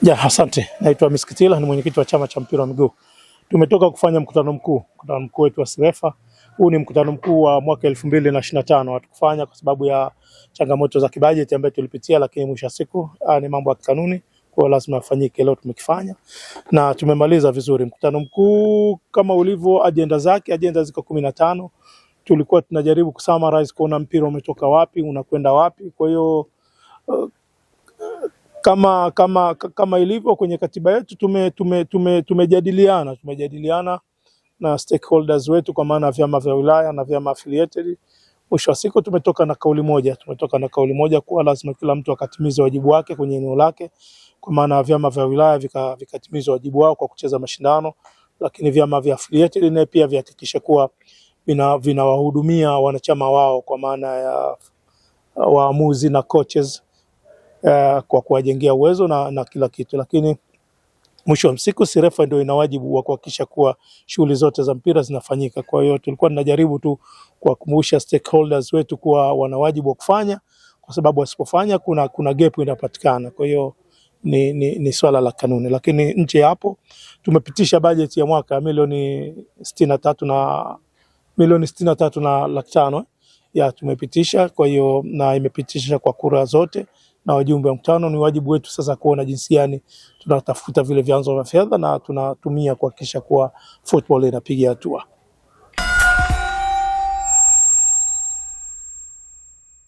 Ya, asante. Naitwa Miskitila, ni mwenyekiti wa chama cha mpira wa miguu. Tumetoka kufanya mkutano mkuu wetu wa Sirefa. Huu ni mkutano mkuu wa mwaka 2025. Hatukufanya kwa sababu ya changamoto za kibajeti ambayo tulipitia, lakini mwisho wa siku ni mambo ya kanuni, kwa lazima afanyike. Leo tumekifanya na tumemaliza vizuri mkutano mkuu kama ulivyo. Agenda ziko 15. Tulikuwa tunajaribu kusummarize kuona mpira umetoka wapi, unakwenda wapi. Kwa hiyo kama ilivyo kwenye katiba yetu tumejadiliana na stakeholders wetu, kwa maana vyama vya wilaya na vyama affiliated. Mwisho wa siku tumetoka na kauli moja kuwa lazima kila mtu akatimize wajibu wake kwenye eneo lake, kwa maana vyama vya wilaya vikatimiza wajibu wao kwa kucheza mashindano, lakini vyama vya affiliated na pia vihakikishe kuwa vinawahudumia wanachama wao, kwa maana ya waamuzi na coaches, kwa kuwajengea uwezo na kila kitu. Lakini mwisho wa siku Sirefa ndio ina wajibu wa kuhakikisha kuwa shughuli zote za mpira zinafanyika. Kwa hiyo tulikuwa tunajaribu tu kuwakumbusha stakeholders wetu kuwa wana wajibu wa kufanya, kwa sababu wasipofanya kuna gap inapatikana. Kwa hiyo ni swala la kanuni. Lakini nje hapo tumepitisha bajeti ya mwaka milioni 63 na laki 5 ya tumepitisha. Kwa hiyo na imepitisha kwa kura zote na wajumbe wa mkutano. Ni wajibu wetu sasa kuona jinsi gani tunatafuta vile vyanzo vya fedha na tunatumia kuhakikisha kuwa football inapiga hatua.